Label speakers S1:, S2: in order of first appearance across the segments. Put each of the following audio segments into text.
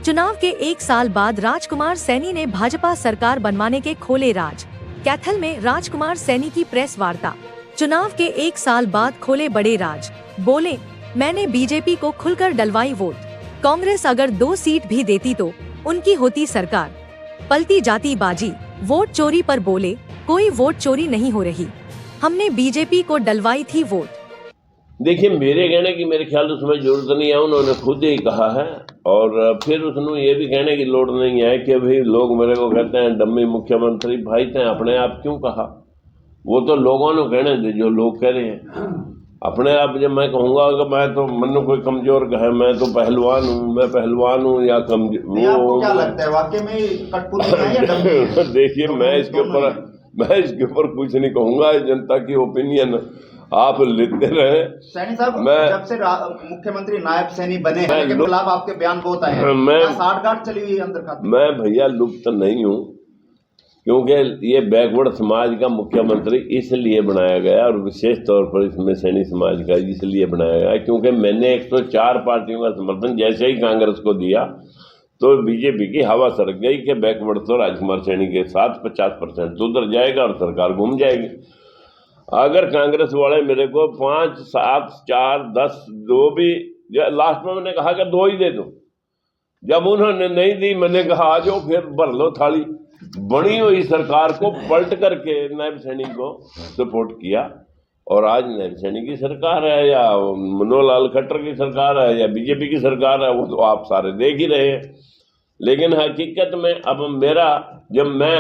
S1: चुनाव के 1 साल बाद राजकुमार सैनी ने भाजपा सरकार बनवाने के खोले राज। कैथल में राजकुमार सैनी की प्रेस वार्ता। चुनाव के 1 साल बाद खोले बड़े राज। बोले, मैंने बीजेपी को खुलकर डलवाई वोट। कांग्रेस अगर 2 सीट भी देती तो उनकी होती सरकार। पलती जाती बाजी। वोट चोरी पर बोले, कोई वोट चोरी नहीं हो रही, हमने बीजेपी को डलवाई थी वोट।
S2: देखिए, मेरे कहने की मेरे ख्याल उसमें जरूरत नहीं है, उन्होंने खुद ही कहा है। और फिर उसने ये भी कहने की लोड़ नहीं है कि भाई लोग मेरे को कहते हैं डम्मी मुख्यमंत्री। भाई तय अपने आप क्यों कहा? वो तो लोगों ने कहने दे जो लोग कह रहे हैं। अपने आप जब मैं कहूँगा कि मैं तो मन कोई कमजोर कहे, मैं तो पहलवान हूँ, मैं पहलवान हूँ या कमजोर,
S3: आपको क्या लगता है वाकई में कठपुतली है या डम्मी?
S2: देखिए, मैं इसके ऊपर कुछ नहीं कहूँगा। जनता की ओपिनियन आप लेते रहे।
S3: सैनी साहब, जब से मुख्यमंत्री नायब सैनी बने हैं के खिलाफ आपके बयान बहुत आए हैं। मैं साठगांठ चली हुई अंदर खाते।
S2: मैं भैया लुप्त नहीं हूँ, क्योंकि ये बैकवर्ड समाज का मुख्यमंत्री इसलिए बनाया गया और विशेष तौर पर इसमें सैनी समाज का इसलिए बनाया गया क्योंकि मैंने 104 पार्टियों का समर्थन जैसे ही कांग्रेस को दिया तो बीजेपी की हवा सरक गई कि बैकवर्ड तो राजकुमार सैनी के साथ 50% तो उधर जाएगा और सरकार घूम जाएगी। अगर कांग्रेस वाले मेरे को 5, 7, 4, 10 2 भी, लास्ट में मैंने कहा कि 2 ही दे दो। जब उन्होंने नहीं दी, मैंने कहा आ जाओ फिर भर लो थाली। बनी हुई सरकार को पलट करके नायब सैनी को सपोर्ट किया और आज नायब सैनी की सरकार है या मनोहर लाल खट्टर की सरकार है या बीजेपी की सरकार है, वो तो आप सारे देख ही रहे हैं। लेकिन हकीकत में अब जब मैं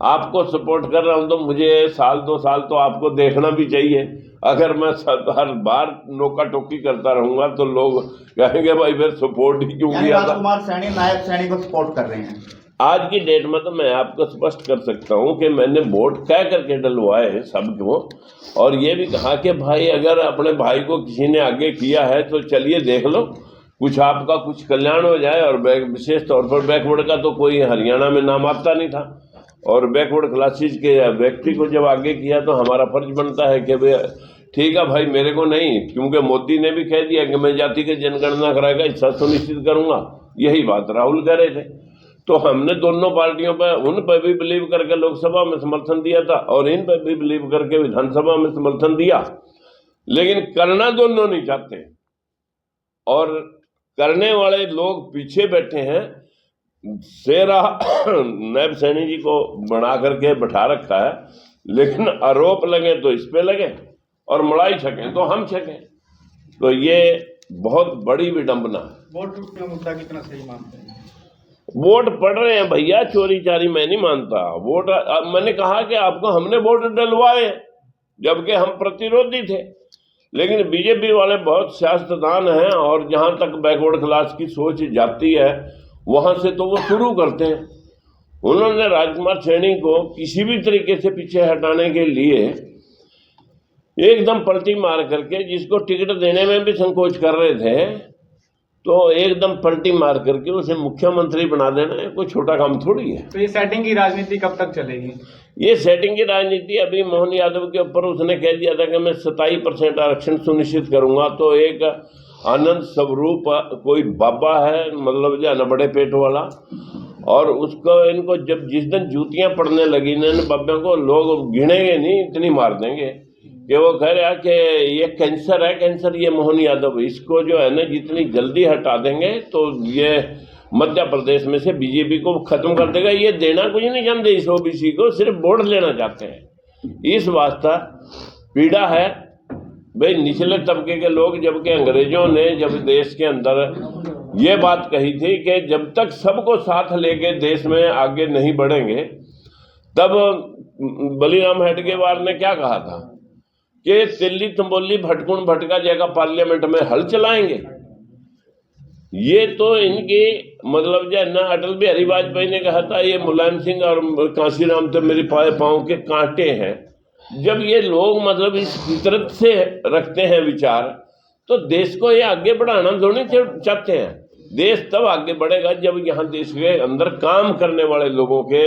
S2: आपको सपोर्ट कर रहा हूं तो मुझे 1-2 साल तो आपको देखना भी चाहिए। अगर मैं हर बार नोका टोकी करता रहूंगा तो लोग कहेंगे भाई फिर सपोर्ट ही क्यों किया था।
S3: राजकुमार सैनी नायब सैनी को सपोर्ट कर रहे हैं।
S2: आज की डेट में तो मैं आपको स्पष्ट कर सकता हूं कि मैंने वोट कह करके डलवाए हैं सबको, और ये भी कहा कि भाई अगर अपने भाई को किसी ने आगे किया है तो चलिए देख लो, कुछ आपका कुछ कल्याण हो जाए। और विशेष तौर पर बैकवर्ड का तो कोई हरियाणा में नाम आता नहीं था, और बैकवर्ड क्लासेस के व्यक्ति को जब आगे किया तो हमारा फर्ज बनता है कि भाई ठीक है भाई, मेरे को नहीं, क्योंकि मोदी ने भी कह दिया कि मैं जाति की जनगणना कराएगा, हिस्सा सुनिश्चित करूंगा। यही बात राहुल कह रहे थे। तो हमने दोनों पार्टियों पर, उन पर भी बिलीव करके लोकसभा में समर्थन दिया था और इन पर भी बिलीव करके विधानसभा में समर्थन दिया। लेकिन करना दोनों नहीं चाहते और करने वाले लोग पीछे बैठे हैं। शेरा नायब सैनी जी को बना करके बैठा रखा है, लेकिन आरोप लगे तो इस पे लगे और मलाई छकें तो हम छकें। तो ये बहुत बड़ी विडंबना है।
S3: वोट का मुद्दा कितना सही मानते हैं?
S2: वोट पड़ रहे हैं भैया, चोरी चारी मैं नहीं मानता। वोट मैंने कहा कि आपको हमने वोट डलवाए जबकि हम प्रतिरोधी थे, लेकिन बीजेपी वाले बहुत सियासतदान हैं और जहां तक बैकवर्ड क्लास की सोच जाती है वहां से तो वो शुरू करते हैं। उन्होंने राजकुमार सैनी को किसी भी तरीके से पीछे हटाने के लिए एकदम पलटी मार करके, जिसको टिकट देने में भी संकोच कर रहे थे, तो एकदम पलटी मार करके उसे मुख्यमंत्री बना देना कोई छोटा काम थोड़ी है।
S3: तो ये सेटिंग की राजनीति कब तक चलेगी?
S2: ये सेटिंग की राजनीति अभी मोहन यादव के ऊपर उसने कह दिया था कि मैं 27% आरक्षण सुनिश्चित करूंगा। तो एक आनंद स्वरूप कोई बाबा है, मतलब जो है ना बड़े पेट वाला, और उसको इनको जब जिस दिन जूतियां पड़ने लगी ना इन बाबा को, लोग गिनेंगे नहीं, इतनी मार देंगे कि वो कह रहा कि ये कैंसर है, कैंसर ये मोहन यादव, इसको जो है ना जितनी जल्दी हटा देंगे तो ये मध्य प्रदेश में से बीजेपी को खत्म कर देगा। ये देना कुछ नहीं जानते इस ओबीसी को, सिर्फ वोट लेना चाहते हैं। इस वास्ता पीड़ा है भाई निचले तबके के लोग। जबकि अंग्रेजों ने जब देश के अंदर ये बात कही थी कि जब तक सबको साथ लेके देश में आगे नहीं बढ़ेंगे, तब बलीराम हेडगेवार ने क्या कहा था कि तिल्ली तंबोली भटकुण भटका जगह पार्लियामेंट में हल चलाएंगे। ये तो इनकी मतलब जो है ना, अटल बिहारी वाजपेयी ने कहा था ये मुलायम सिंह और कांशीराम तो मेरे पाँव के कांटे हैं। जब ये लोग मतलब इस फितरत से रखते हैं विचार, तो देश को ये आगे बढ़ाना दोनों चाहते हैं। देश तब आगे बढ़ेगा जब यहाँ देश के अंदर काम करने वाले लोगों के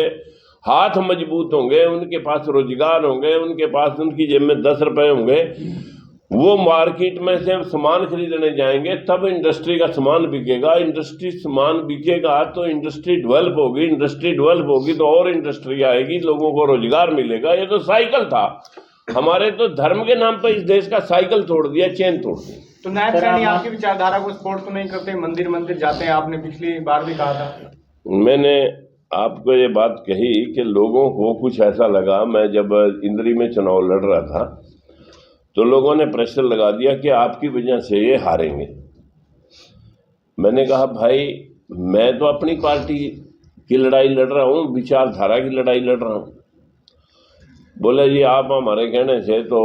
S2: हाथ मजबूत होंगे, उनके पास रोजगार होंगे, उनके पास उनकी जेब में 10 रुपए होंगे। वो मार्केट में से सामान खरीदने जाएंगे तब इंडस्ट्री का सामान बिकेगा। इंडस्ट्री सामान बिकेगा तो इंडस्ट्री डेवलप होगी, इंडस्ट्री डेवलप होगी तो और इंडस्ट्री आएगी, लोगों को रोजगार मिलेगा। ये तो साइकिल था हमारे, तो धर्म के नाम पर इस देश का साइकिल तोड़ दिया, चेन तोड़ दी।
S4: तो नायब सैनी आपकी विचारधारा को सपोर्ट तो नहीं करते, मंदिर मंदिर जाते हैं, आपने पिछली बार भी कहा था।
S2: मैंने आपको ये बात कही कि लोगों को कुछ ऐसा लगा, मैं जब इंद्री में चुनाव लड़ रहा था तो लोगों ने प्रेशर लगा दिया कि आपकी वजह से ये हारेंगे। मैंने कहा भाई मैं तो अपनी पार्टी की लड़ाई लड़ रहा हूँ, विचारधारा की लड़ाई लड़ रहा हूँ। बोले जी आप हमारे कहने से तो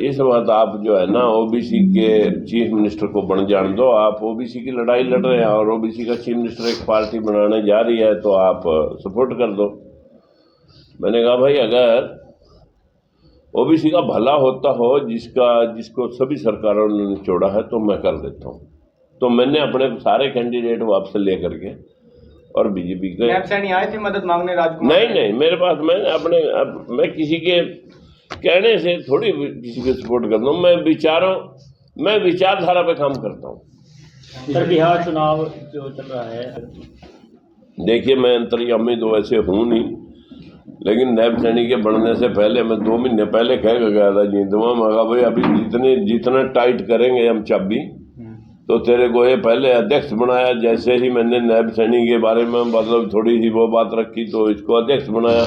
S2: इस वक्त आप जो है ना ओबीसी के चीफ मिनिस्टर को बन जान दो, आप ओबीसी की लड़ाई लड़ रहे हैं और ओबीसी का चीफ मिनिस्टर एक पार्टी बनाने जा रही है तो आप सपोर्ट कर दो। मैंने कहा भाई अगर ओबीसी का भला होता हो जिसको सभी सरकारों ने निचोड़ा है तो मैं कर देता हूँ। तो मैंने अपने सारे कैंडिडेट वापस ले करके और बीजेपी के
S4: नायब सैनी आए थे मदद मांगने राजकुमार?
S2: नहीं मेरे पास मैं किसी के कहने से थोड़ी किसी को सपोर्ट करता हूँ। मैं विचारधारा पे काम करता हूँ।
S5: सर बिहार चुनाव जो चल रहा है,
S2: देखिए मैं अंतर्यामी तो वैसे हूँ नहीं, लेकिन नायब सैनी के बनने से पहले मैं 2 महीने पहले कह गया था जीतवा, मैं कहा भाई अभी जितना टाइट करेंगे हम चाबी तो तेरे को ये पहले अध्यक्ष बनाया। जैसे ही मैंने नायब सैनी के बारे में मतलब थोड़ी सी वो बात रखी तो इसको अध्यक्ष बनाया,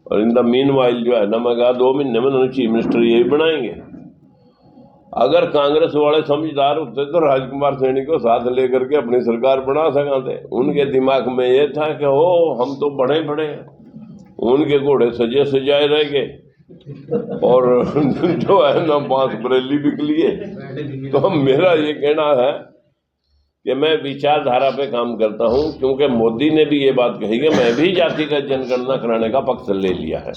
S2: और इन द मीन वाइल जो है ना मैं कहा 2 महीने में उन्होंने चीफ मिनिस्टर यही बनाएंगे। अगर कांग्रेस वाले समझदार होते तो राजकुमार सैनी को साथ लेकर के अपनी सरकार बना सकते। उनके दिमाग में ये था कि हम तो बड़े हैं, उनके घोड़े सजे सजाए रह गए और जो है ना बांस बरेली बिक लिए। तो मेरा ये कहना है कि मैं विचारधारा पे काम करता हूँ, क्योंकि मोदी ने भी ये बात कही कि मैं भी जातिगत जनगणना कराने का पक्ष ले लिया है।